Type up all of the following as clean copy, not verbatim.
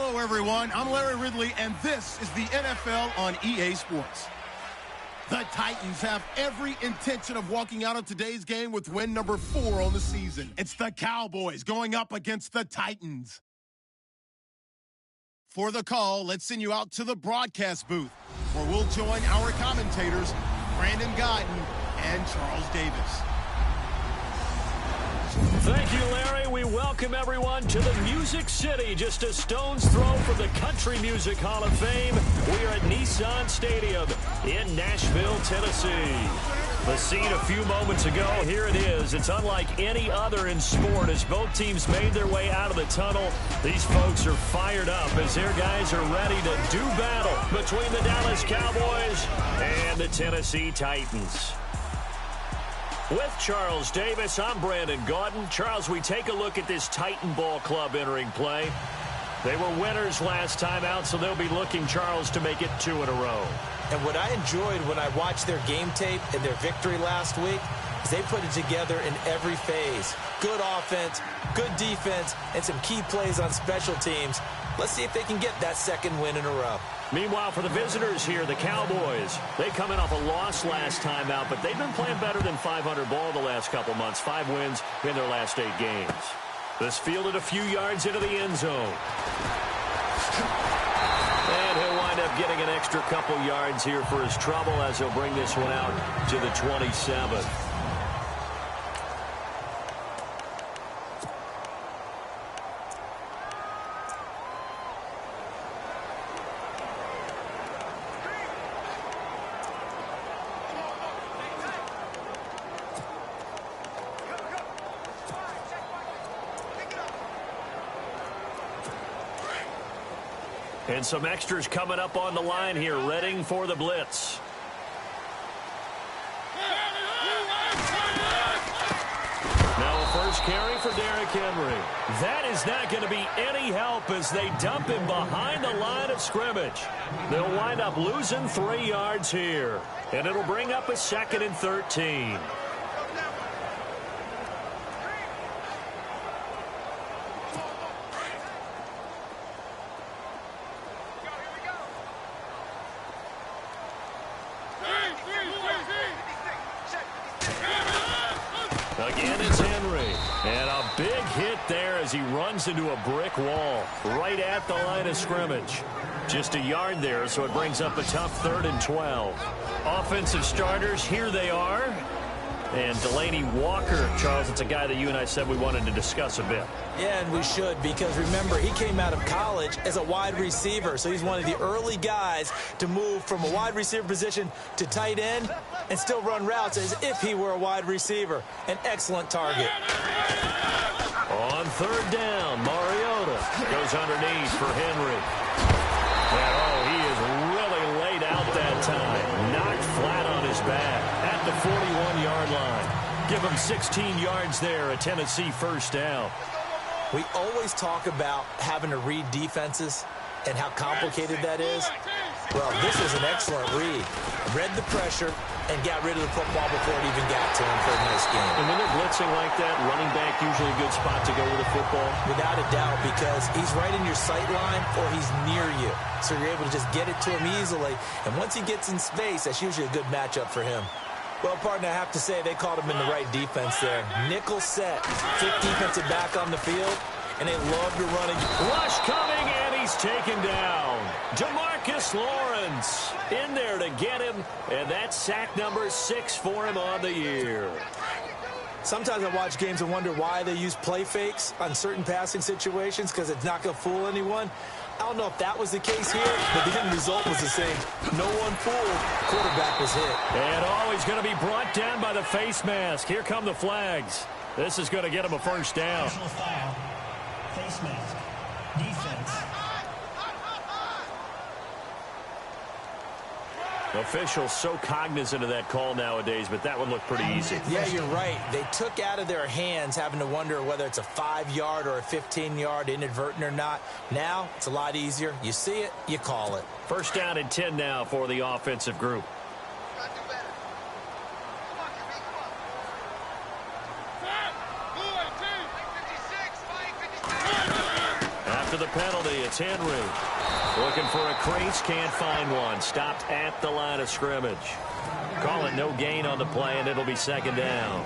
Hello, everyone. I'm Larry Ridley, and this is the NFL on EA Sports. The Titans have every intention of walking out of today's game with win number 4 on the season. It's the Cowboys going up against the Titans. For the call, let's send you out to the broadcast booth, where we'll join our commentators, Brandon Guyton and Charles Davis. Thank you, Larry. We welcome everyone to the Music City, just a stone's throw from the Country Music Hall of Fame. We are at Nissan Stadium in Nashville, Tennessee. The scene a few moments ago, here it is. It's unlike any other in sport as both teams made their way out of the tunnel. These folks are fired up as their guys are ready to do battle between the Dallas Cowboys and the Tennessee Titans. With Charles Davis, I'm Brandon Guyton. Charles, we take a look at this Titan Ball Club entering play. They were winners last time out, so they'll be looking, Charles, to make it 2 in a row. And what I enjoyed when I watched their game tape and their victory last week is they put it together in every phase. Good offense, good defense, and some key plays on special teams. Let's see if they can get that second win in a row. Meanwhile, for the visitors here, the Cowboys, they come in off a loss last time out, but they've been playing better than 500 ball the last couple months. 5 wins in their last 8 games. This fielded a few yards into the end zone. And he'll wind up getting an extra couple yards here for his trouble as he'll bring this one out to the 27. And some extras coming up on the line here, readying for the blitz. Now a first carry for Derrick Henry. That is not going to be any help as they dump him behind the line of scrimmage. They'll wind up losing 3 yards here. And it'll bring up a 2nd and 13. Again, it's Henry. And a big hit there as he runs into a brick wall right at the line of scrimmage. Just a yard there, so it brings up a tough 3rd and 12. Offensive starters, here they are. And Delaney Walker, Charles, it's a guy that you and I said we wanted to discuss a bit. Yeah, and we should, because remember, he came out of college as a wide receiver, so he's one of the early guys to move from a wide receiver position to tight end and still run routes as if he were a wide receiver. An excellent target. On 3rd down, Mariota goes underneath for Henry. And, he is really laid out that time. Knocked flat on his back at the 41-yard line. Give him 16 yards there, a Tennessee first down. We always talk about having to read defenses and how complicated that is. Well, this was an excellent read. Read the pressure and got rid of the football before it even got to him for a nice game. And when they're blitzing like that, running back usually a good spot to go with the football? Without a doubt, because he's right in your sight line or he's near you. So you're able to just get it to him easily. And once he gets in space, that's usually a good matchup for him. Well, partner, I have to say they called him in the right defense there. Nickel set, 5th defensive back on the field, and they love to run it. Rush coming, and he's taken down. Demarcus Lawrence in there to get him, and that's sack number 6 for him on the year. Sometimes I watch games and wonder why they use play fakes on certain passing situations, because it's not going to fool anyone. I don't know if that was the case here, but the end result was the same. No one fooled. Quarterback was hit. And he's going to be brought down by the face mask. Here come the flags. This is going to get him a first down. Personal foul. Face mask. Defense. Officials so cognizant of that call nowadays, but that would look pretty easy. Yeah, you're right. They took out of their hands having to wonder whether it's a 5-yard or a 15-yard inadvertent or not. Now, it's a lot easier. You see it, you call it. First down and 10 now for the offensive group. after the penalty. It's Henry. Looking for a crease, can't find one. Stopped at the line of scrimmage. Call it no gain on the play, and it'll be second down.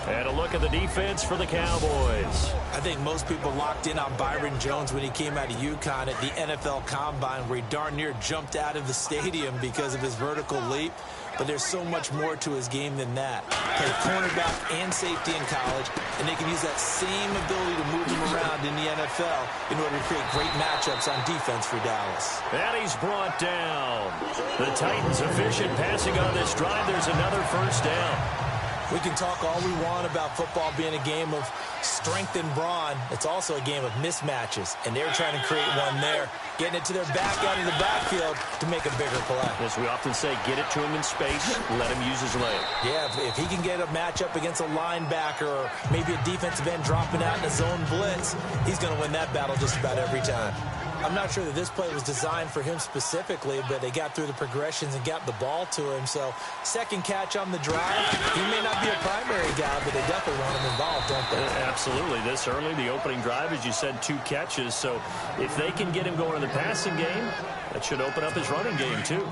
And a look at the defense for the Cowboys. I think most people locked in on Byron Jones when he came out of UConn at the NFL Combine, where he darn near jumped out of the stadium because of his vertical leap. But there's so much more to his game than that. Played cornerback and safety in college, and they can use that same ability to move him around in the NFL in order to create great matchups on defense for Dallas. And he's brought down. The Titans efficient passing on this drive. There's another first down. We can talk all we want about football being a game of strength and brawn. It's also a game of mismatches, and they're trying to create one there, getting it to their back out of the backfield to make a bigger play. As we often say, get it to him in space, let him use his leg. Yeah, if he can get a matchup against a linebacker or maybe a defensive end dropping out in a zone blitz, he's going to win that battle just about every time. I'm not sure that this play was designed for him specifically, but they got through the progressions and got the ball to him. So, second catch on the drive. He may not be a primary guy, but they definitely want him involved, don't they? Absolutely. This early, the opening drive, as you said, 2 catches. So, if they can get him going in the passing game, that should open up his running game, too.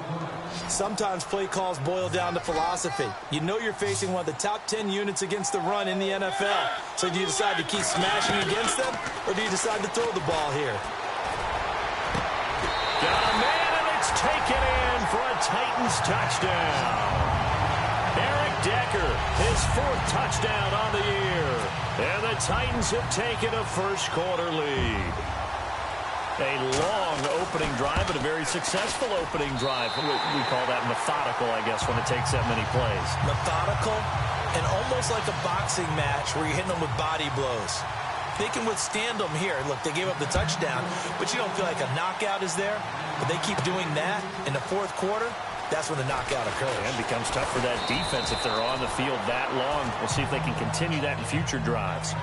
Sometimes play calls boil down to philosophy. You know you're facing one of the top 10 units against the run in the NFL. So, do you decide to keep smashing against them, or do you decide to throw the ball here? Got a man, and it's taken in for a Titans touchdown. Eric Decker, his 4th touchdown on the year. And the Titans have taken a first-quarter lead. A long opening drive, but a very successful opening drive. We call that methodical, I guess, when it takes that many plays. Methodical and almost like a boxing match where you're hitting them with body blows. They can withstand them here. Look, they gave up the touchdown, but you don't feel like a knockout is there. But they keep doing that in the 4th quarter. That's when the knockout occurs. And it becomes tough for that defense if they're on the field that long. We'll see if they can continue that in future drives.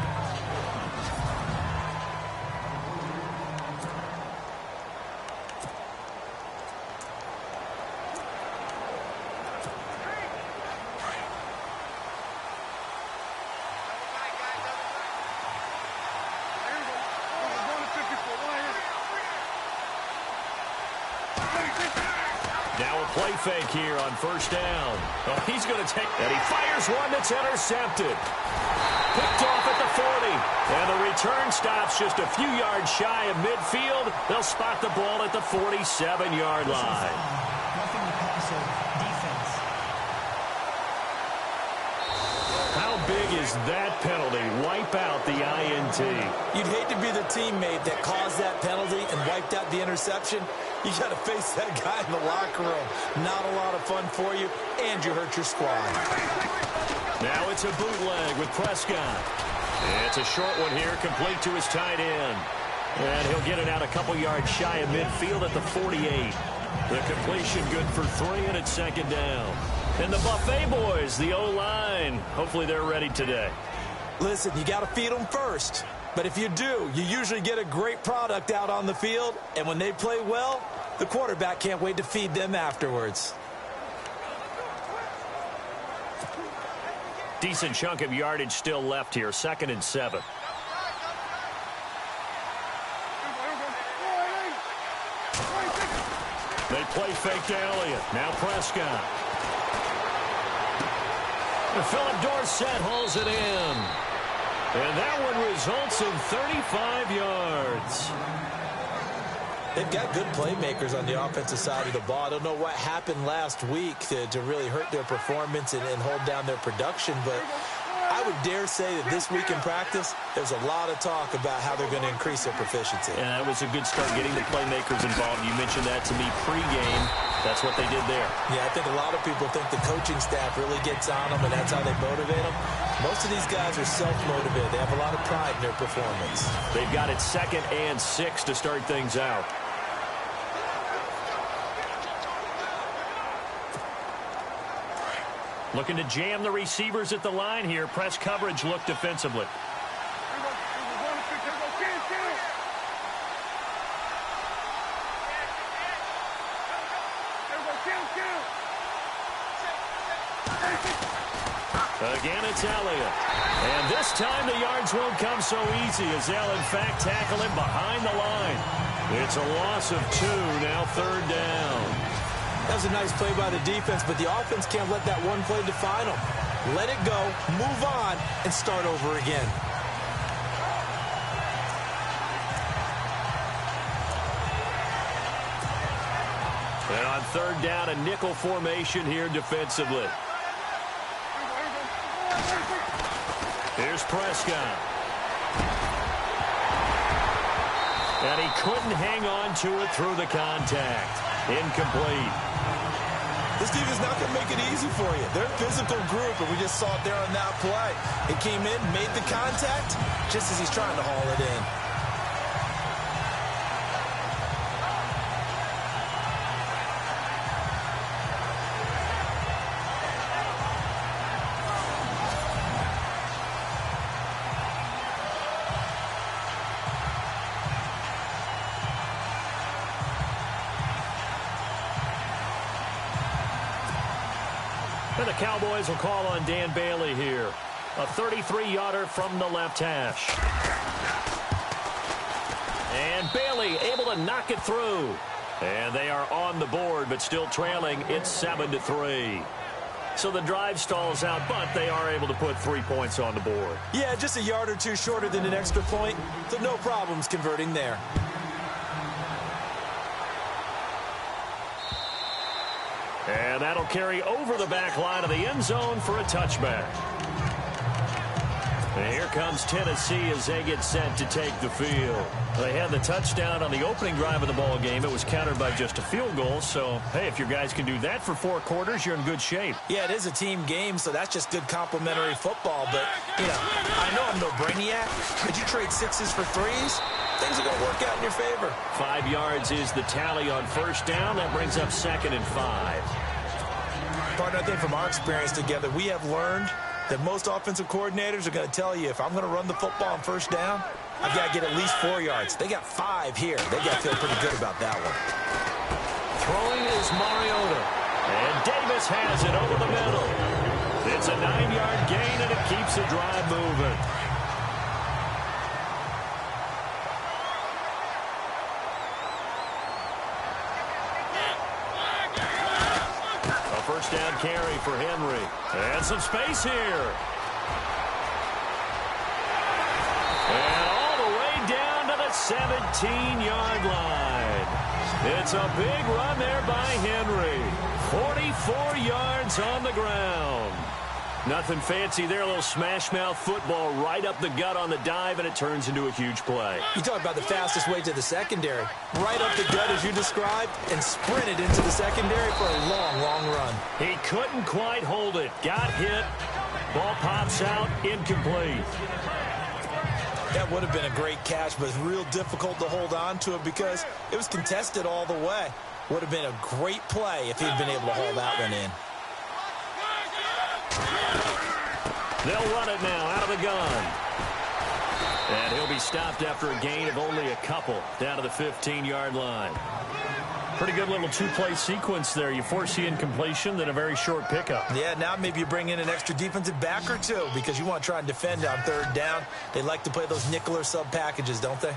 Play fake here on first down. Oh, he's going to take, and he fires one that's intercepted. Picked off at the 40. And the return stops just a few yards shy of midfield. They'll spot the ball at the 47-yard line. Nothing to pass of defense. How big is that penalty? Wipe out the INT. You'd hate to be the teammate that caused that penalty and wiped out the interception. You got to face that guy in the locker room. Not a lot of fun for you, and you hurt your squad. Now it's a bootleg with Prescott. It's a short one here, complete to his tight end. And he'll get it out a couple yards shy of midfield at the 48. The completion good for 3, and it's second down. And the Buffet boys, the O-line, hopefully they're ready today. Listen, you got to feed them first. But if you do, you usually get a great product out on the field. And when they play well, the quarterback can't wait to feed them afterwards. Decent chunk of yardage still left here. 2nd and 7. They play fake to Elliott. Now Prescott. Philip Dorsett hauls it in. And that one results in 35 yards. They've got good playmakers on the offensive side of the ball. I don't know what happened last week to really hurt their performance and hold down their production, but I would dare say that this week in practice, there's a lot of talk about how they're going to increase their proficiency. And that was a good start, getting the playmakers involved. You mentioned that to me pregame. That's what they did there. Yeah, I think a lot of people think the coaching staff really gets on them, and that's how they motivate them. Most of these guys are self-motivated. They have a lot of pride in their performance. They've got it 2nd and 6 to start things out. Looking to jam the receivers at the line here. Press coverage look defensively. Again, it's Elliott. And this time the yards won't come so easy as they'll, in fact, tackle him behind the line. It's a loss of 2, now 3rd down. That was a nice play by the defense, but the offense can't let that one play define them. Let it go, move on, and start over again. And on 3rd down, a nickel formation here defensively. Here's Prescott. And he couldn't hang on to it through the contact. Incomplete. This defense is not going to make it easy for you. They're a physical group, and we just saw it there on that play. It came in, made the contact, just as he's trying to haul it in. And the Cowboys will call on Dan Bailey here. A 33-yarder from the left hash. And Bailey able to knock it through. And they are on the board, but still trailing. It's 7-3. So the drive stalls out, but they are able to put 3 points on the board. Yeah, just a yard or two shorter than an extra point, so no problems converting there. And that'll carry over the back line of the end zone for a touchback. And here comes Tennessee as they get set to take the field. They had the touchdown on the opening drive of the ball game. It was countered by just a field goal. So, hey, if your guys can do that for 4 quarters, you're in good shape. Yeah, it is a team game, so that's just good complementary football. But, you know, I know I'm no brainiac. Could you trade 6s for 3s? Things are going to work out in your favor. 5 yards is the tally on 1st down. That brings up 2nd and 5. Partner, I think from our experience together, we have learned that most offensive coordinators are going to tell you, if I'm going to run the football on 1st down, I've got to get at least 4 yards. They got 5 here. They got to feel pretty good about that one. Throwing is Mariota. And Davis has it over the middle. It's a 9-yard gain, and it keeps the drive moving. First down carry for Henry. And some space here. And all the way down to the 17-yard line. It's a big run there by Henry. 44 yards on the ground. Nothing fancy there. A little smash-mouth football right up the gut on the dive, and it turns into a huge play. You talk about the fastest way to the secondary. Right up the gut, as you described, and sprinted into the secondary for a long, long run. He couldn't quite hold it. Got hit. Ball pops out. Incomplete. That would have been a great catch, but it's real difficult to hold on to it because it was contested all the way. Would have been a great play if he'd been able to haul that one in. They'll run it now out of the gun. And he'll be stopped after a gain of only a couple down to the 15-yard line. Pretty good little 2-play sequence there. You force the incompletion, then a very short pickup. Yeah, now maybe you bring in an extra defensive back or two because you want to try and defend on 3rd down. They like to play those nickel or sub packages, don't they?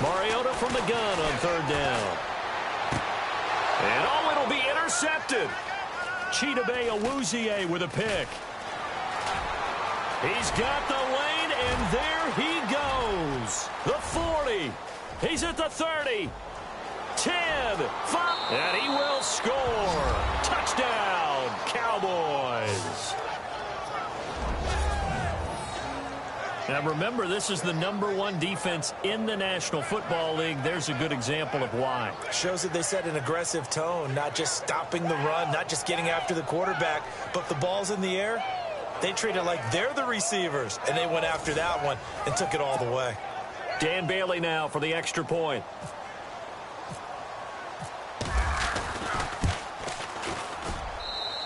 Mariota from the gun on 3rd down. And oh, it'll be intercepted. Chidobe Awuzie with a pick. He's got the lane, and there he goes. The 40. He's at the 30. 10. 5. And he will score. Touchdown, Cowboys. Now, remember, this is the #1 defense in the National Football League. There's a good example of why. Shows that they set an aggressive tone, not just stopping the run, not just getting after the quarterback, but if the ball's in the air, they treat it like they're the receivers, and they went after that one and took it all the way. Dan Bailey now for the extra point.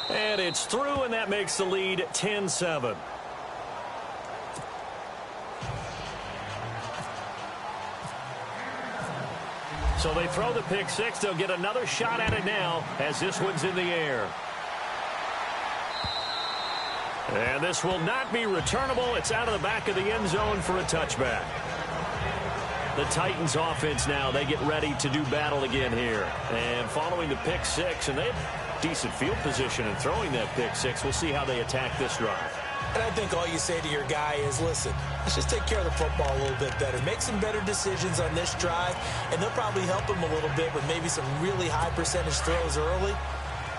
And it's through, and that makes the lead 10-7. So they throw the pick six. They'll get another shot at it now as this one's in the air. And this will not be returnable. It's out of the back of the end zone for a touchback. The Titans offense now, they get ready to do battle again here. And following the pick six, and they have decent field position in throwing that pick six. We'll see how they attack this drive. And I think all you say to your guy is, listen, let's just take care of the football a little bit better. Make some better decisions on this drive, and they'll probably help him a little bit with maybe some really high percentage throws early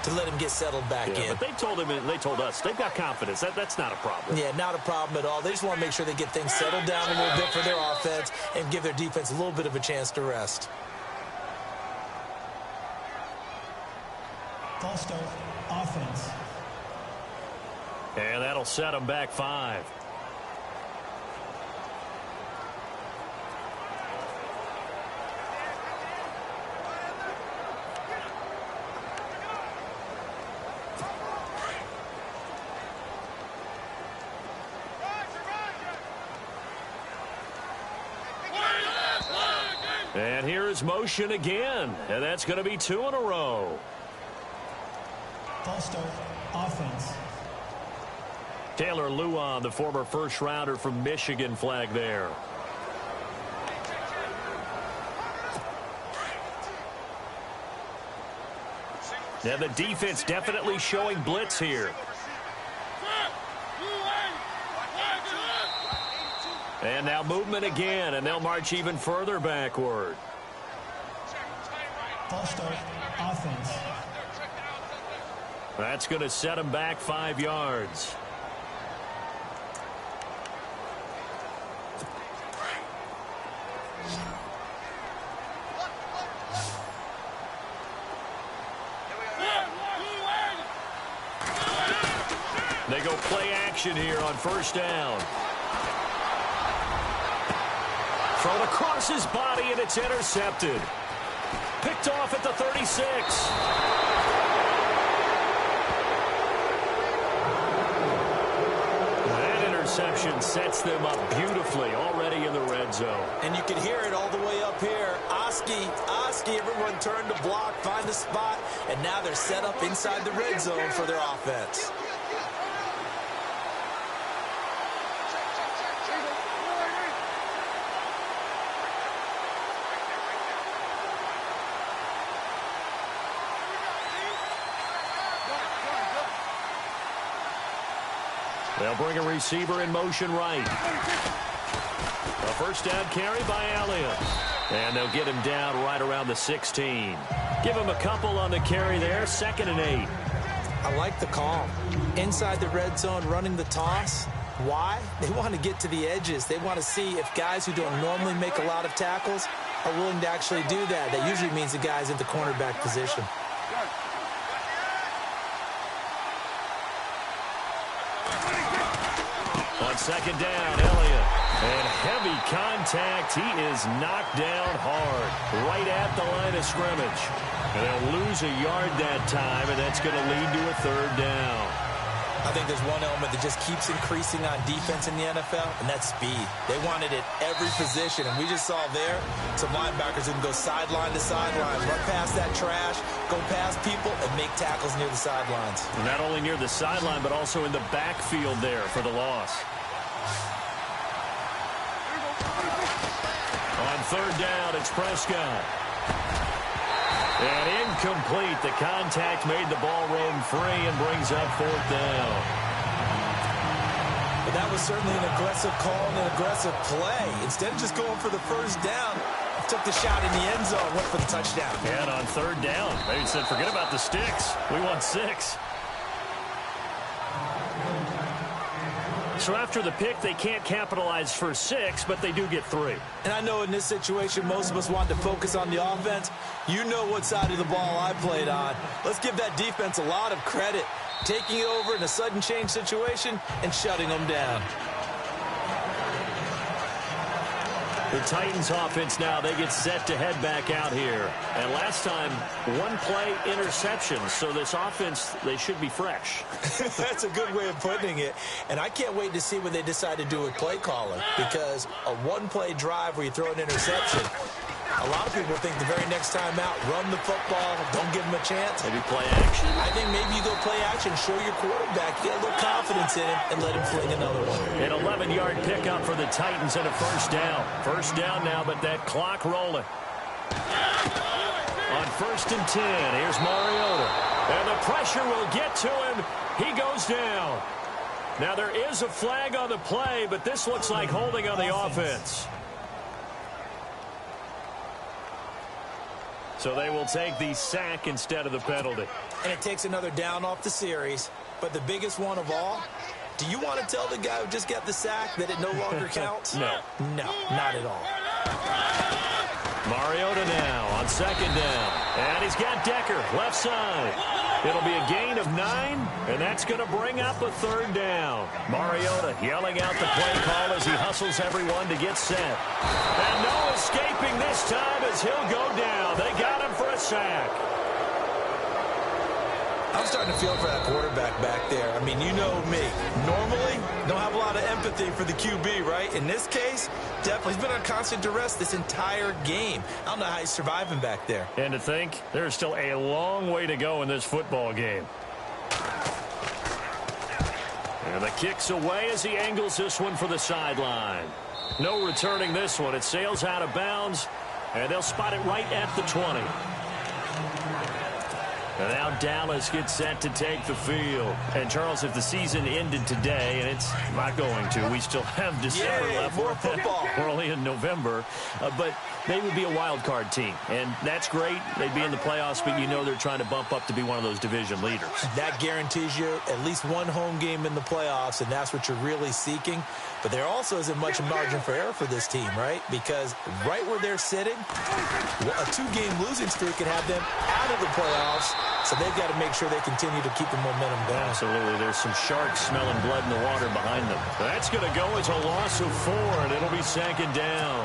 to let him get settled back in. But they told him, and they told us, they've got confidence. That's not a problem. Yeah, not a problem at all. They just want to make sure they get things settled down a little bit for their offense and give their defense a little bit of a chance to rest. False start, offense. And that'll set them back 5. And here is motion again, and that's going to be 2 in a row. False start, offense. Taylor Luan, the former first-rounder from Michigan, flag there. Now the defense definitely showing blitz here. And now movement again, and they'll march even further backward. False start, offense. That's going to set them back 5 yards. They go play action here on first down. Thrown across his body, and it's intercepted. Picked off at the 36. That interception sets them up beautifully already in the red zone. And you can hear it all the way up here. Oski, everyone turned to block, find a spot, and now they're set up inside the red zone for their offense. They'll bring a receiver in motion right. A first down carry by Iraion. And they'll get him down right around the 16. Give him a couple on the carry there. 2nd and 8. I like the call. Inside the red zone, running the toss. Why? They want to get to the edges. They want to see if guys who don't normally make a lot of tackles are willing to actually do that. That usually means the guy's in the cornerback position. On 2nd down, Elliott. And heavy contact. He is knocked down hard right at the line of scrimmage. And they'll lose a yard that time, and that's going to lead to a 3rd down. I think there's one element that just keeps increasing on defense in the NFL, and that's speed. They want it at every position, and we just saw there some linebackers who can go sideline to sideline, run past that trash, go past people, and make tackles near the sidelines. Not only near the sideline, but also in the backfield there for the loss. On 3rd down, it's Prescott. And incomplete. The contact made the ball roam free and brings up 4th down. But that was certainly an aggressive call and an aggressive play. Instead of just going for the first down, took the shot in the end zone, went for the touchdown. And on 3rd down, they said, forget about the sticks. We want 6. So after the pick, they can't capitalize for 6, but they do get 3. And I know in this situation, most of us want to focus on the offense. You know what side of the ball I played on. Let's give that defense a lot of credit. Taking it over in a sudden change situation and shutting them down. The Titans offense now, they get set to head back out here. And last time, 1-play interception. So this offense, they should be fresh. That's a good way of putting it. And I can't wait to see what they decide to do with play calling. Because a 1-play drive where you throw an interception, A lot of people think the very next time out, run the football, don't give him a chance. Maybe play action? I think maybe you go play action, show your quarterback, get a little confidence in him, and let him fling another one. An 11-yard pickup for the Titans and a first down. First down now, but that clock rolling. On 1st and 10, here's Mariota. And the pressure will get to him. He goes down. Now there is a flag on the play, but this looks like holding on the offense. So they will take the sack instead of the penalty. And it takes another down off the series. But the biggest one of all, do you want to tell the guy who just got the sack that it no longer counts? No. No, not at all. Mariota now on 2nd down. And he's got Decker left side. It'll be a gain of 9, and that's going to bring up a 3rd down. Mariota yelling out the play call as he hustles everyone to get set. And no escaping this time as he'll go down. They got him for a sack. I'm starting to feel for that quarterback back there. I mean, you know me. Normally, don't have a lot of empathy for the QB, right? In this case, definitely. He's been on constant duress this entire game. I don't know how he's surviving back there. And to think, there's still a long way to go in this football game. And the kick's away as he angles this one for the sideline. No returning this one. It sails out of bounds, and they'll spot it right at the 20. And now Dallas gets set to take the field. And, Charles, if the season ended today, and it's not going to, we still have December left. More football. We're only in November. But they would be a wild card team. And that's great. They'd be in the playoffs, but you know they're trying to bump up to be one of those division leaders. That guarantees you at least one home game in the playoffs, and that's what you're really seeking. But there also isn't much margin for error for this team, right? Because right where they're sitting, a 2-game losing streak could have them out of the playoffs. So they've got to make sure they continue to keep the momentum going. Absolutely. There's some sharks smelling blood in the water behind them. That's going to go as a loss of 4, and it'll be 2nd down.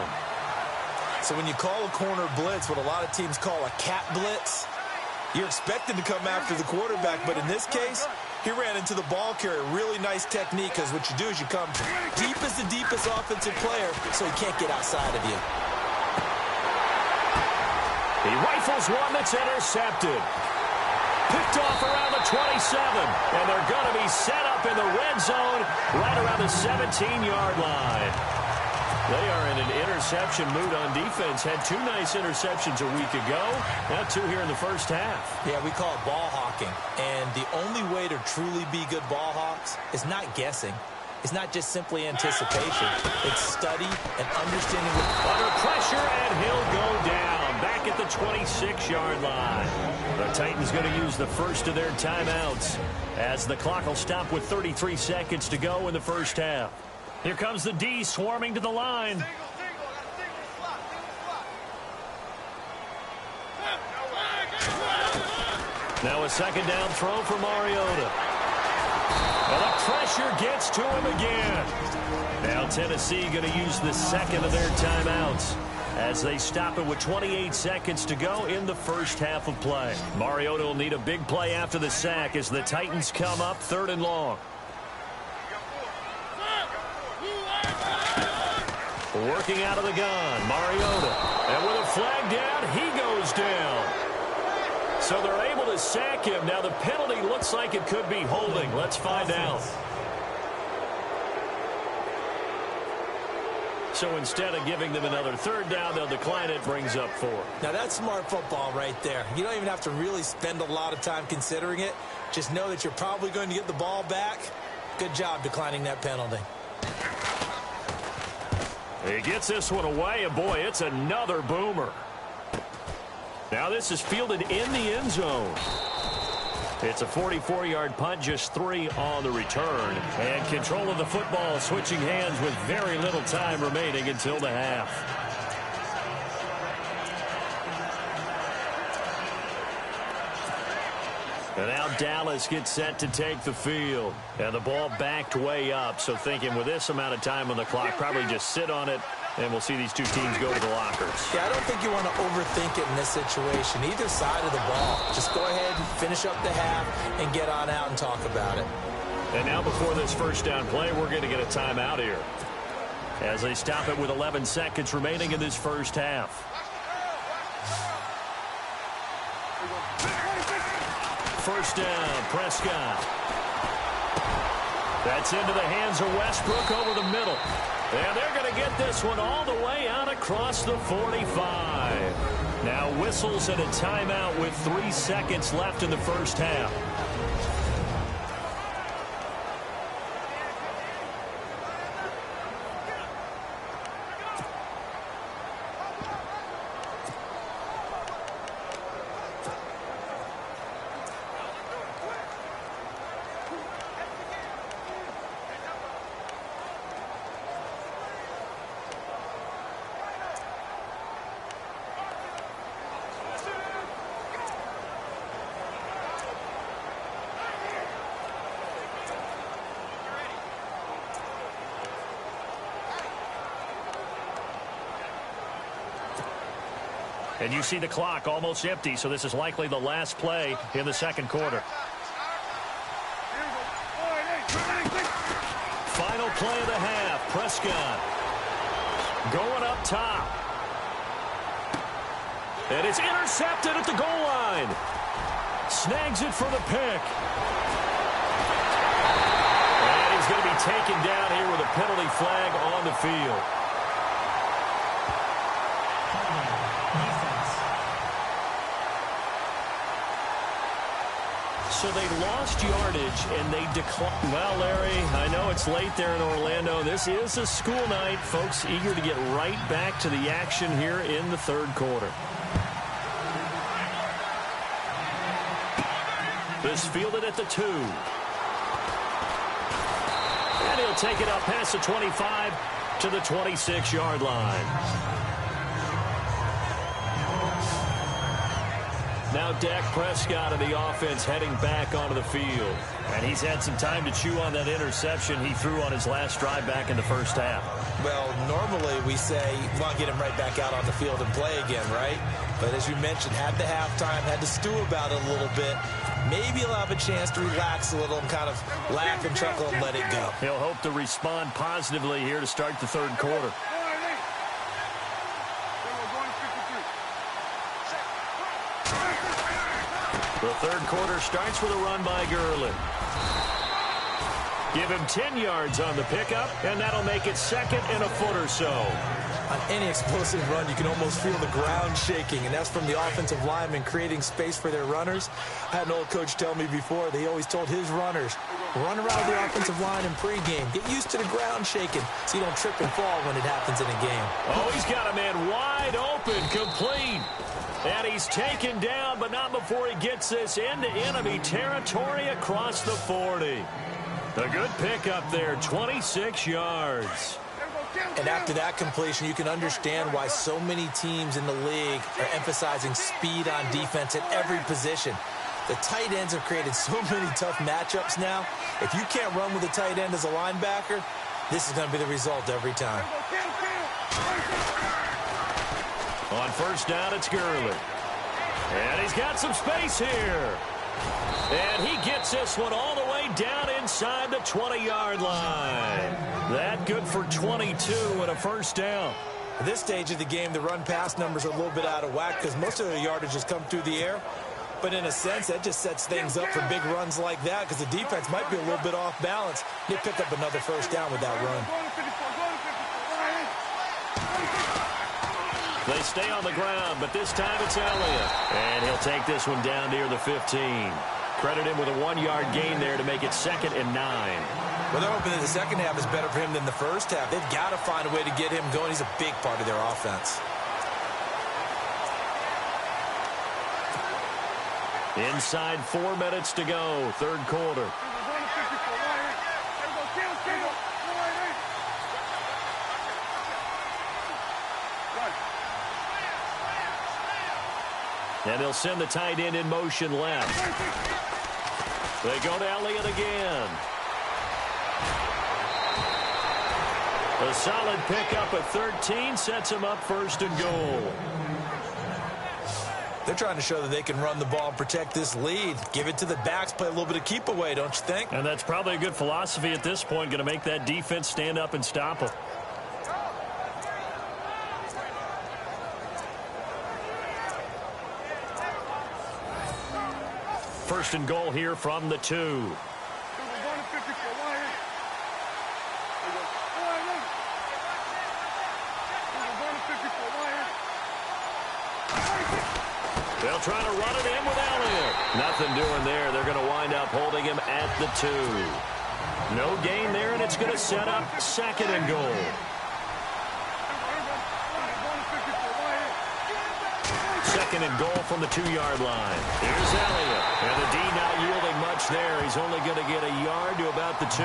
So when you call a corner blitz, what a lot of teams call a cat blitz, you're expected to come after the quarterback. But in this case, he ran into the ball carrier. Really nice technique, because what you do is you come deep as the deepest offensive player so he can't get outside of you. He rifles one that's intercepted. Picked off around the 27, and they're going to be set up in the red zone right around the 17-yard line. They are in an interception mood on defense. Had 2 nice interceptions a week ago. Now 2 here in the first half. Yeah, we call it ball hawking. And the only way to truly be good ball hawks is not guessing. It's not just simply anticipation. It's study and understanding. Under pressure, and he'll go down. Back at the 26-yard line. The Titans going to use the first of their timeouts as the clock will stop with 33 seconds to go in the first half. Here comes the D swarming to the line. Now a 2nd down throw for Mariota. And the pressure gets to him again. Now Tennessee going to use the 2nd of their timeouts as they stop it with 28 seconds to go in the first half of play. Mariota will need a big play after the sack as the Titans come up 3rd and long. Working out of the gun, Mariota. And with a flag down, he goes down. So they're able to sack him. Now the penalty looks like it could be holding. Let's find out. So instead of giving them another 3rd down, they'll decline it, brings up 4. Now that's smart football right there. You don't even have to really spend a lot of time considering it. Just know that you're probably going to get the ball back. Good job declining that penalty. He gets this one away, and boy, it's another boomer. Now this is fielded in the end zone. It's a 44-yard punt, just 3 on the return. And control of the football switching hands with very little time remaining until the half. And now Dallas gets set to take the field. And the ball backed way up. So thinking with this amount of time on the clock, probably just sit on it. And we'll see these 2 teams go to the lockers. Yeah, I don't think you want to overthink it in this situation. Either side of the ball. Just go ahead and finish up the half and get on out and talk about it. And now before this first down play, we're going to get a timeout here. As they stop it with 11 seconds remaining in this first half. First down, Prescott. That's into the hands of Westbrook over the middle. And they're going to get this one all the way out across the 45. Now whistles and a timeout with 3 seconds left in the first half. And you see the clock almost empty, so this is likely the last play in the second quarter. Final play of the half. Prescott going up top. And it's intercepted at the goal line. Snags it for the pick. And he's going to be taken down here with a penalty flag on the field. So they lost yardage, and they declined. Well, Larry, I know it's late there in Orlando. This is a school night. Folks eager to get right back to the action here in the third quarter. This fielded at the 2. And he'll take it up past the 25 to the 26-yard line. Now Dak Prescott of the offense heading back onto the field. And he's had some time to chew on that interception he threw on his last drive back in the first half. Well, normally we say you want to get him right back out on the field and play again, right? But as you mentioned, had the halftime, had to stew about it a little bit. Maybe he'll have a chance to relax a little and kind of laugh and chuckle and let it go. He'll hope to respond positively here to start the third quarter. The third quarter starts with a run by Gurley. Give him 10 yards on the pickup, and that'll make it second and a foot or so. On any explosive run, you can almost feel the ground shaking, and that's from the offensive linemen creating space for their runners. I had an old coach tell me before, they always told his runners, run around the offensive line in pregame. Get used to the ground shaking so you don't trip and fall when it happens in a game. Oh, he's got a man wide open, complete. And he's taken down, but not before he gets this into enemy territory across the 40. A good pickup there, 26 yards. And after that completion, you can understand why so many teams in the league are emphasizing speed on defense at every position. The tight ends have created so many tough matchups now. If you can't run with a tight end as a linebacker, this is going to be the result every time. On first down, it's Gurley. And he's got some space here. And he gets this one all the way down inside the 20-yard line. That good for 22 and a first down. At this stage of the game, the run-pass numbers are a little bit out of whack because most of the yardage has come through the air. But in a sense, that just sets things up for big runs like that because the defense might be a little bit off balance. They pick up another first down with that run. They stay on the ground, but this time it's Elliott. And he'll take this one down near the 15. Credit him with a 1-yard gain there to make it 2nd and 9. Well, they're hoping that the second half is better for him than the first half. They've got to find a way to get him going. He's a big part of their offense. Inside 4 minutes to go, third quarter. And they'll send the tight end in motion left. They go to Elliott again. A solid pickup at 13 sets him up first and goal. They're trying to show that they can run the ball and protect this lead. Give it to the backs, play a little bit of keep away, don't you think? And that's probably a good philosophy at this point, going to make that defense stand up and stop them. first and goal here from the 2. They'll try to run it in with Iraion. Nothing doing there. They're going to wind up holding him at the 2. No gain there, and it's going to set up second and goal. Second and goal from the 2-yard line. Here's Iraion. And the D not yielding much there. He's only going to get a yard to about the 2.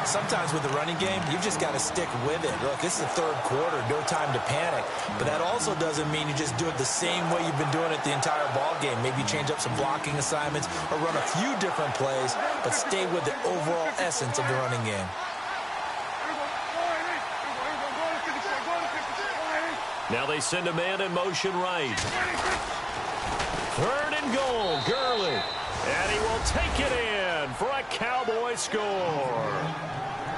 Sometimes with the running game, you've just got to stick with it. Look, this is the third quarter, no time to panic. But that also doesn't mean you just do it the same way you've been doing it the entire ball game. Maybe change up some blocking assignments or run a few different plays, but stay with the overall essence of the running game. Now they send a man in motion right. Third and goal, Gurley. And he will take it in for a Cowboy score.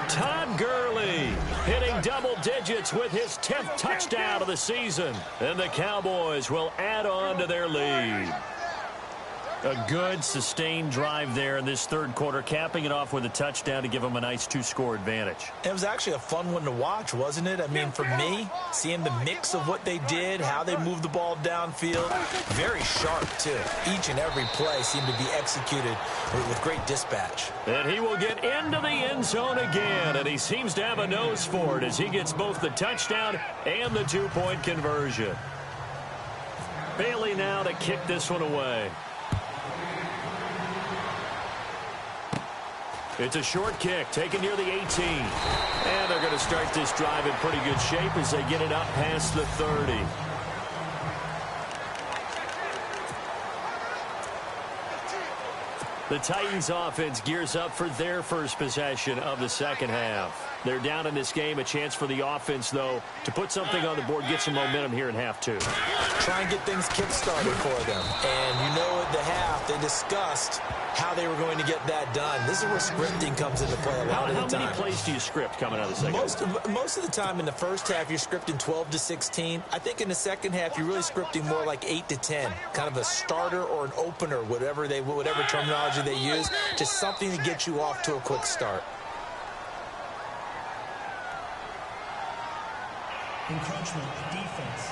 Todd Gurley hitting double digits with his 10th touchdown of the season. And the Cowboys will add on to their lead. A good, sustained drive there in this third quarter, capping it off with a touchdown to give them a nice 2-score advantage. It was actually a fun one to watch, wasn't it? I mean, for me, seeing the mix of what they did, how they moved the ball downfield, very sharp, too. Each and every play seemed to be executed with great dispatch. And he will get into the end zone again, and he seems to have a nose for it as he gets both the touchdown and the 2-point conversion. Bailey now to kick this one away. It's a short kick, taken near the 18. And they're going to start this drive in pretty good shape as they get it up past the 30. The Titans offense gears up for their first possession of the second half. They're down in this game. A chance for the offense, though, to put something on the board, get some momentum here in half 2. Try and get things kick-started for them. And you know at the half, they discussed how they were going to get that done. This is where scripting comes into play a lot of the time. How many plays do you script coming out of the second half? Most of the time in the first half, you're scripting 12 to 16. I think in the second half, you're really scripting more like 8 to 10. Kind of a starter or an opener, whatever terminology they use. Just something to get you off to a quick start. Encroachment defense.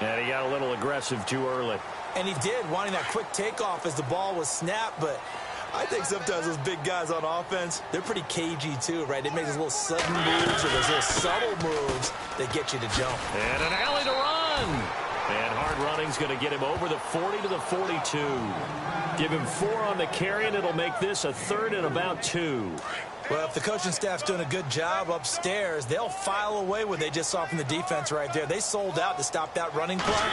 And he got a little aggressive too early. And he did, wanting that quick takeoff as the ball was snapped. But I think sometimes those big guys on offense, they're pretty cagey too, right? They make those little sudden moves or those little subtle moves that get you to jump. And an alley to run. And hard running's going to get him over the 40 to the 42. Give him 4 on the carry, and it'll make this a third and about 2. Well, if the coaching staff's doing a good job upstairs, they'll file away what they just saw from the defense right there. They sold out to stop that running play.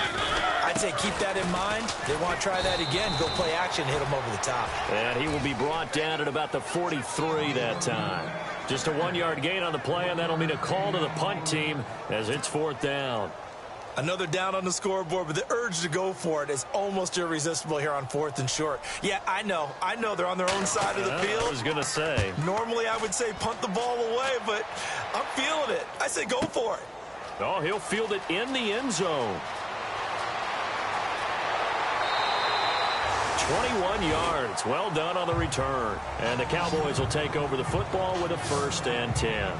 I'd say keep that in mind. They want to try that again, go play action, hit them over the top. And he will be brought down at about the 43 that time. Just a 1-yard gain on the play, and that'll mean a call to the punt team as it's 4th down. Another down on the scoreboard, but the urge to go for it is almost irresistible here on 4th and short. Yeah, I know they're on their own side of the field. I was going to say. Normally I would say punt the ball away, but I'm feeling it. I say go for it. Oh, he'll field it in the end zone. 21 yards. Well done on the return. And the Cowboys will take over the football with a 1st and 10.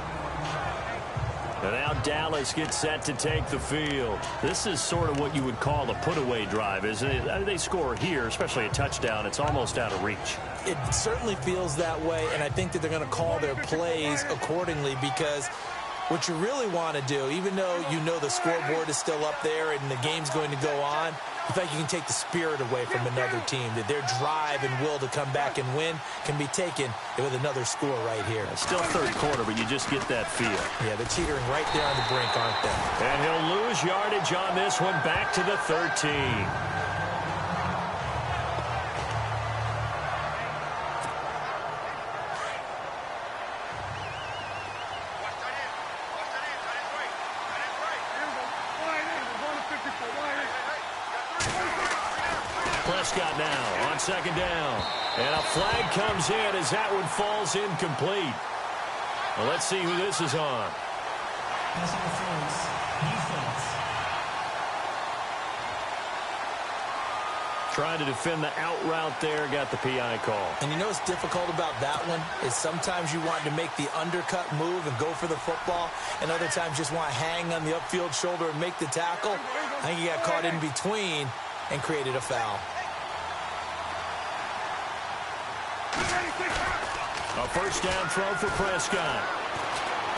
And now Dallas gets set to take the field. This is sort of what you would call a put-away drive, isn't it? They score here, especially a touchdown. It's almost out of reach. It certainly feels that way, and I think that they're going to call their plays accordingly because what you really want to do, even though you know the scoreboard is still up there and the game's going to go on, I think you can take the spirit away from another team, that their drive and will to come back and win can be taken with another score right here. It's still third quarter, but you just get that feel. Yeah, they're teetering right there on the brink, aren't they? And he'll lose yardage on this one, back to the 13. Prescott now on 2nd down. And a flag comes in as that one falls incomplete. Well, let's see who this is on. Pass interference defense. Trying to defend the out route there, got the PI call. And you know what's difficult about that one is sometimes you want to make the undercut move and go for the football, and other times just want to hang on the upfield shoulder and make the tackle. I think he got caught in between and created a foul. A first down throw for Prescott.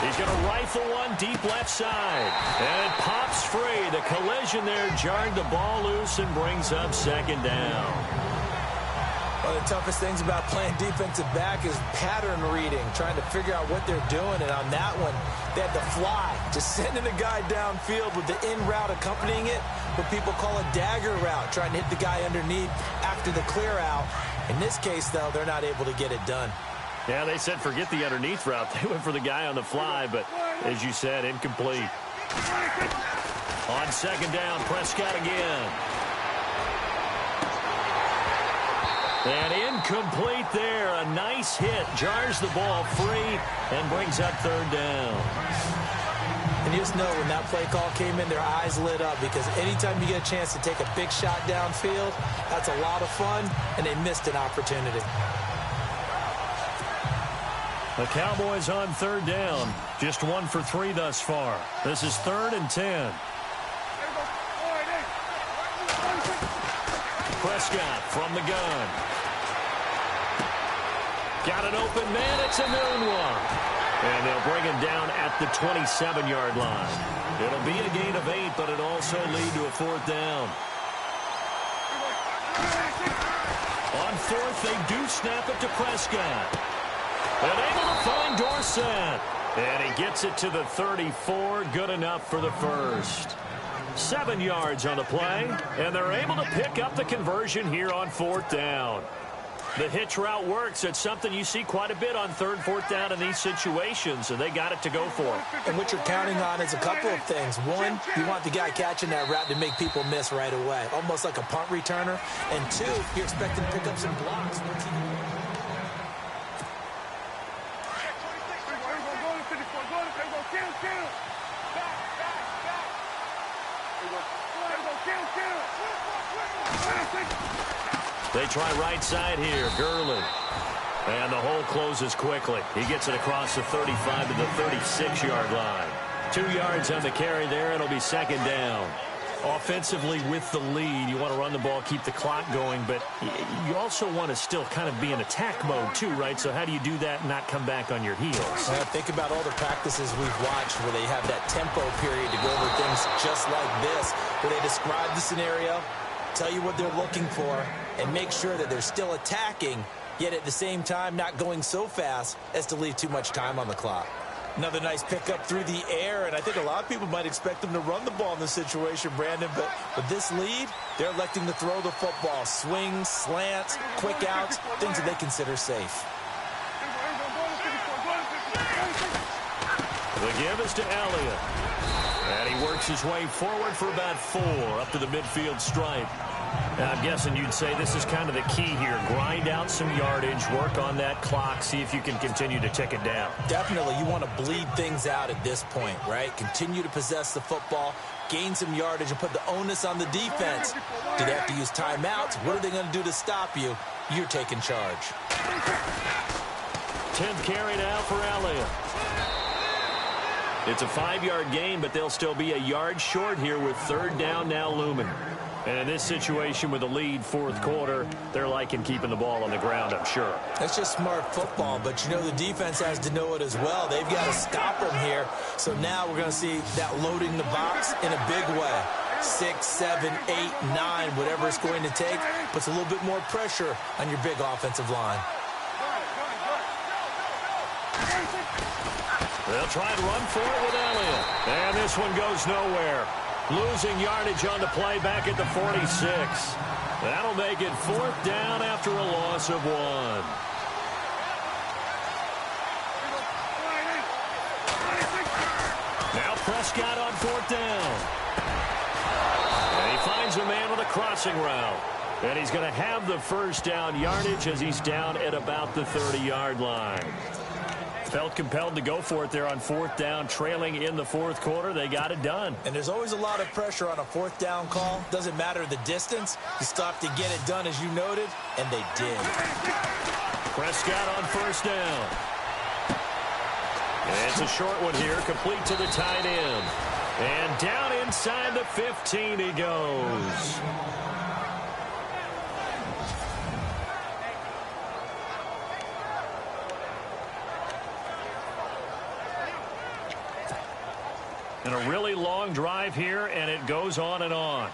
He's going to rifle one deep left side. And it pops free. The collision there jarred the ball loose and brings up second down. One of the toughest things about playing defensive back is pattern reading, trying to figure out what they're doing. And on that one, they had the fly, just sending a guy downfield with the in route accompanying it, what people call a dagger route, trying to hit the guy underneath after the clear out. In this case, though, they're not able to get it done. Yeah, they said forget the underneath route. They went for the guy on the fly, but as you said, incomplete. On second down, Prescott again. And incomplete there. A nice hit. Jars the ball free and brings up third down. And you just know when that play call came in, their eyes lit up, because anytime you get a chance to take a big shot downfield, that's a lot of fun, and they missed an opportunity. The Cowboys on third down. Just 1 for 3 thus far. This is 3rd and 10. Prescott from the gun. Got an open man. It's a noon one. And they'll bring him down at the 27-yard line. It'll be a gain of 8, but it'll also lead to a 4th down. On 4th, they do snap it to Prescott. And able to find Dorsett. And he gets it to the 34. Good enough for the first. 7 yards on the play. And they're able to pick up the conversion here on 4th down. The hitch route works. It's something you see quite a bit on 3rd, 4th down in these situations, and they got it to go for. And what you're counting on is a couple of things. One, you want the guy catching that route to make people miss right away, almost like a punt returner. And 2, you're expecting to pick up some blocks. They try right side here. Gurley. And the hole closes quickly. He gets it across the 35 to the 36-yard line. 2 yards on the carry there. It'll be second down. Offensively with the lead, you want to run the ball, keep the clock going, but you also want to still kind of be in attack mode too, right? So how do you do that and not come back on your heels? Think about all the practices we've watched where they have that tempo period to go over things just like this, where they describe the scenario, tell you what they're looking for, and make sure that they're still attacking, yet at the same time not going so fast as to leave too much time on the clock. Another nice pickup through the air, and I think a lot of people might expect them to run the ball in this situation, Brandon, but with this lead, they're electing to throw the football. Swings, slants, quick outs, things that they consider safe. The give is to Elliott. And he works his way forward for about 4 up to the midfield stripe. Now, I'm guessing you'd say this is kind of the key here. Grind out some yardage, work on that clock, see if you can continue to tick it down. Definitely. You want to bleed things out at this point, right? Continue to possess the football, gain some yardage, and put the onus on the defense. Do they have to use timeouts? What are they going to do to stop you? You're taking charge. 10th carry now for Elliott. It's a 5-yard gain, but they'll still be a yard short here with 3rd down now looming. And in this situation with the lead, 4th quarter, they're liking keeping the ball on the ground, I'm sure. That's just smart football, but you know the defense has to know it as well. They've got to stop them here. So now we're going to see that loading the box in a big way. 6, 7, 8, 9, whatever it's going to take, puts a little bit more pressure on your big offensive line. They'll try and run for it with Elliott. And this one goes nowhere. Losing yardage on the play back at the 46. That'll make it 4th down after a loss of 1. Now Prescott on 4th down. And he finds a man with a crossing route. And he's going to have the first down yardage as he's down at about the 30-yard line. Felt compelled to go for it there on fourth down, trailing in the fourth quarter. They got it done. And there's always a lot of pressure on a fourth down call. Doesn't matter the distance. You stop to get it done, as you noted, and they did. Prescott on first down. And it's a short one here, complete to the tight end. And down inside the 15 he goes. And a really long drive here, and it goes on and on.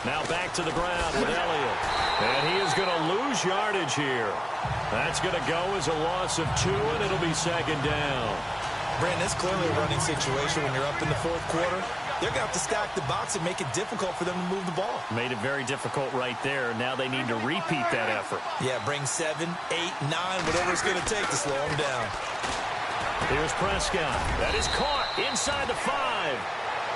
Now back to the ground with Elliott. And he is going to lose yardage here. That's going to go as a loss of 2, and it'll be second down. Brandon, it's clearly a running situation when you're up in the fourth quarter. They're going to have to stack the box and make it difficult for them to move the ball. Made it very difficult right there. Now they need to repeat that effort. Yeah, bring 7, 8, 9, whatever it's going to take to slow them down. Here's Prescott. That is caught inside the 5.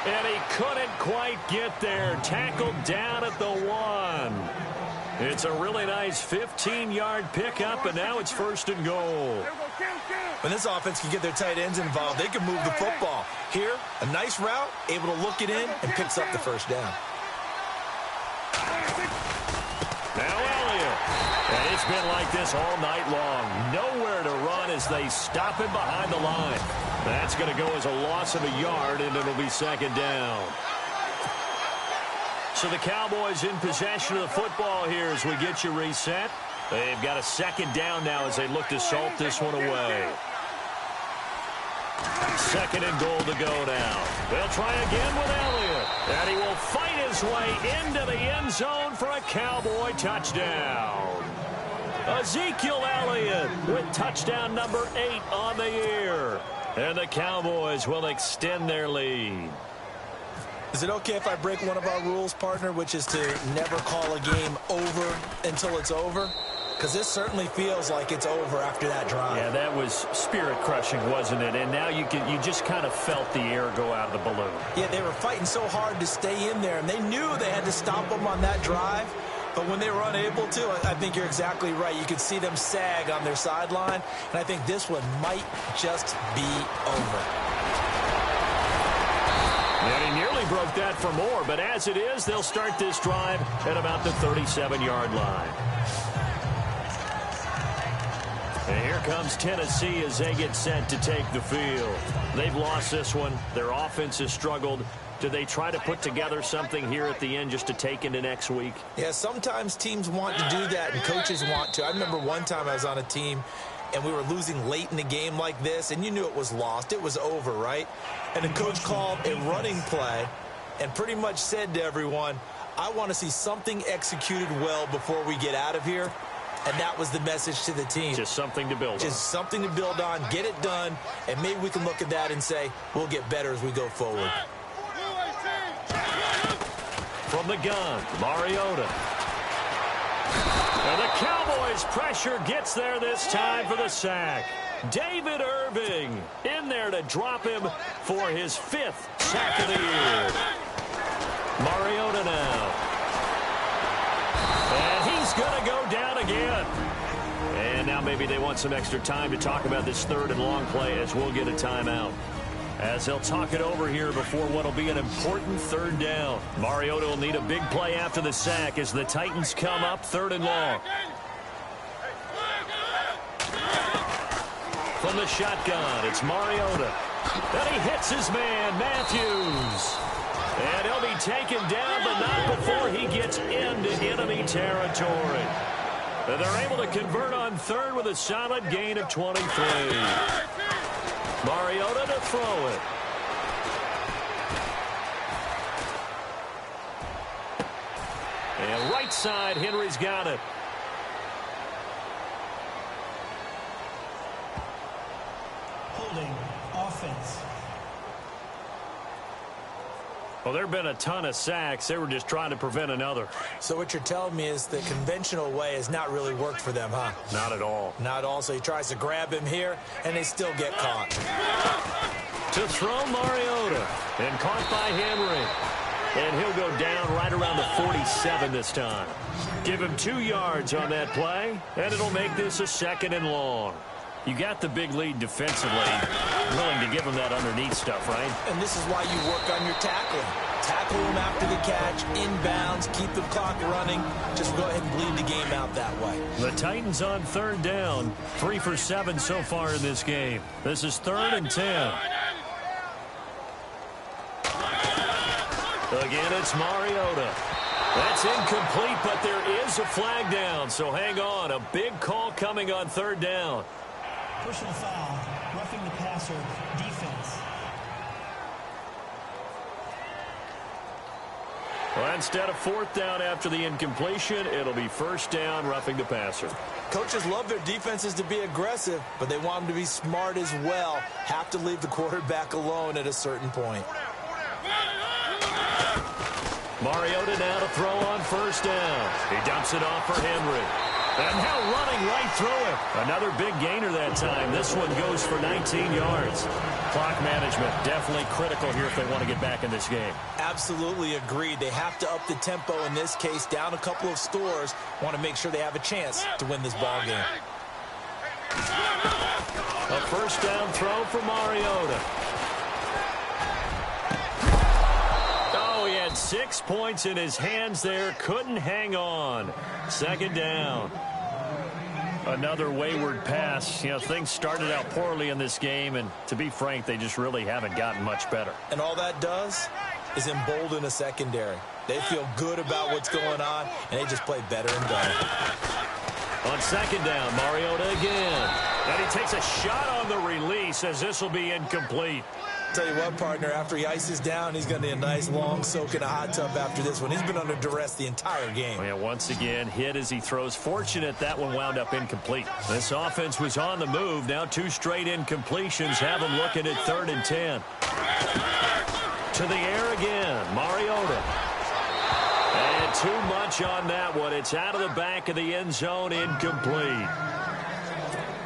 And he couldn't quite get there. Tackled down at the 1. It's a really nice 15-yard pickup, and now it's first and goal. When this offense can get their tight ends involved, they can move the football. Here, a nice route, able to look it in, and picks up the first down. Now Elliott. And it's been like this all night long. Nowhere to run as they stop him behind the line. That's going to go as a loss of a yard, and it'll be second down. So the Cowboys in possession of the football here as we get you reset. They've got a second down now as they look to salt this one away. Second and goal to go now. They'll try again with Elliott. And he will fight his way into the end zone for a Cowboy touchdown. Ezekiel Elliott with touchdown number 8 on the year. And the Cowboys will extend their lead. Is it okay if I break one of our rules, partner, which is to never call a game over until it's over? Because this certainly feels like it's over after that drive. Yeah, that was spirit-crushing, wasn't it? And now you just kind of felt the air go out of the balloon. Yeah, they were fighting so hard to stay in there, and they knew they had to stop them on that drive. But when they were unable to, I think you're exactly right. You could see them sag on their sideline, and I think this one might just be over. And he nearly broke that for more, but as it is, they'll start this drive at about the 37-yard line. And here comes Tennessee as they get set to take the field. They've lost this one. Their offense has struggled. Do they try to put together something here at the end just to take into next week? Yeah, sometimes teams want to do that and coaches want to. I remember one time I was on a team and we were losing late in the game like this, and you knew it was lost. It was over, right? And the coach called a running play and pretty much said to everyone, I want to see something executed well before we get out of here. And that was the message to the team. Just something to build on. Just something to build on, get it done, and maybe we can look at that and say, we'll get better as we go forward. From the gun, Mariota. And the Cowboys' pressure gets there this time for the sack. David Irving in there to drop him for his 5th sack of the year. Mariota now. And he's going to go down again. And now maybe they want some extra time to talk about this 3rd and long play as we'll get a timeout. As they'll talk it over here before what will be an important 3rd down. Mariota will need a big play after the sack as the Titans come up 3rd and long. From the shotgun, it's Mariota. And he hits his man, Matthews. And he'll be taken down, but not before he gets into enemy territory. And they're able to convert on 3rd with a solid gain of 23. Mariota to throw it. And right side, Henry's got it. Holding offense. Well, there have been a ton of sacks. They were just trying to prevent another. So what you're telling me is the conventional way has not really worked for them, huh? Not at all. Not at all. So he tries to grab him here, and they still get caught. To throw Mariota, and caught by Henry. And he'll go down right around the 47 this time. Give him 2 yards on that play, and it'll make this a 2nd and long. You got the big lead defensively, willing to give him that underneath stuff, right? And this is why you work on your tackling. Tackle him after the catch, inbounds, keep the clock running. Just go ahead and bleed the game out that way. The Titans on 3rd down, 3 for 7 so far in this game. This is 3rd and 10. Again, it's Mariota. That's incomplete, but there is a flag down, so hang on. A big call coming on 3rd down. Personal foul, roughing the passer, defense. Well, instead of 4th down after the incompletion, it'll be 1st down, roughing the passer. Coaches love their defenses to be aggressive, but they want them to be smart as well. Have to leave the quarterback alone at a certain point. Mariota now to throw on 1st down. He dumps it off for Henry. And now running right through him. Another big gainer that time. This one goes for 19 yards. Clock management definitely critical here if they want to get back in this game. Absolutely agreed. They have to up the tempo in this case. Down a couple of scores. Want to make sure they have a chance to win this ball game. A 1st down throw for Mariota. Oh, he had 6 points in his hands there. Couldn't hang on. 2nd down. Another wayward pass. You know, things started out poorly in this game, and to be frank, they just really haven't gotten much better. And all that does is embolden a secondary. They feel good about what's going on, and they just play better and better. On 2nd down, Mariota again. And he takes a shot on the release as this will be incomplete. Tell you what, partner, after he ices down, he's going to need a nice long soak in a hot tub after this one. He's been under duress the entire game. Oh, yeah, once again, hit as he throws. Fortunate that one wound up incomplete. This offense was on the move. Now 2 straight incompletions have him looking at 3rd and 10. To the air again, Mariota. And too much on that one. It's out of the back of the end zone, incomplete.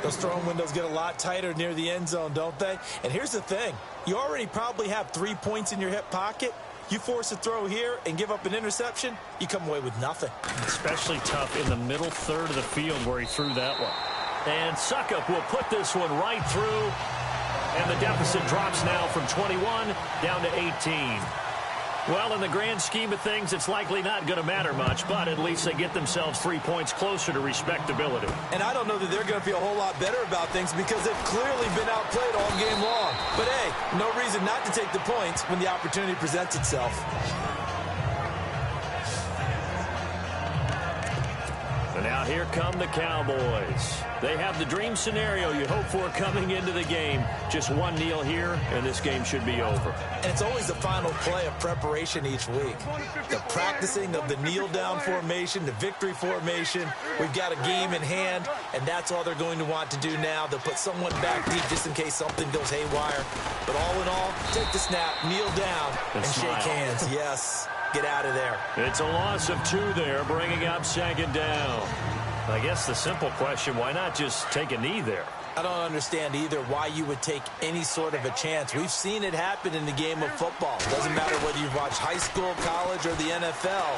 Those throwing windows get a lot tighter near the end zone, don't they? And here's the thing. You already probably have 3 points in your hip pocket. You force a throw here and give up an interception, you come away with nothing. Especially tough in the middle 3rd of the field where he threw that one. And Suckup will put this one right through. And the deficit drops now from 21 down to 18. Well, in the grand scheme of things, it's likely not going to matter much, but at least they get themselves 3 points closer to respectability. And I don't know that they're going to feel a whole lot better about things because they've clearly been outplayed all game long. But, hey, no reason not to take the points when the opportunity presents itself. And now here come the Cowboys. They have the dream scenario you hope for coming into the game. Just one kneel here, and this game should be over. And it's always the final play of preparation each week. The practicing of the kneel-down formation, the victory formation. We've got a game in hand, and that's all they're going to want to do now. They'll put someone back deep just in case something goes haywire. But all in all, take the snap, kneel down, and shake hands. Yes. Get out of there. It's a loss of 2 there, bringing up 2nd down. I guess the simple question, why not just take a knee there? I don't understand either why you would take any sort of a chance. We've seen it happen in the game of football. Doesn't matter whether you've watched high school, college, or the NFL.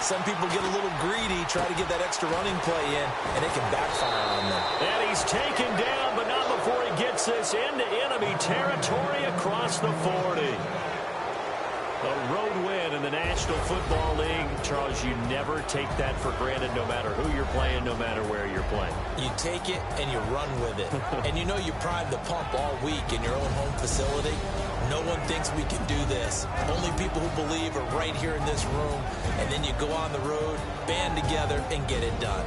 Some people get a little greedy, try to get that extra running play in, and it can backfire on them. And he's taken down, but not before he gets this into enemy territory across the 40. A road win in the National Football League. Charles, you never take that for granted no matter who you're playing, no matter where you're playing. You take it and you run with it. And you know you primed the pump all week in your own home facility. No one thinks we can do this. Only people who believe are right here in this room. And then you go on the road, band together, and get it done.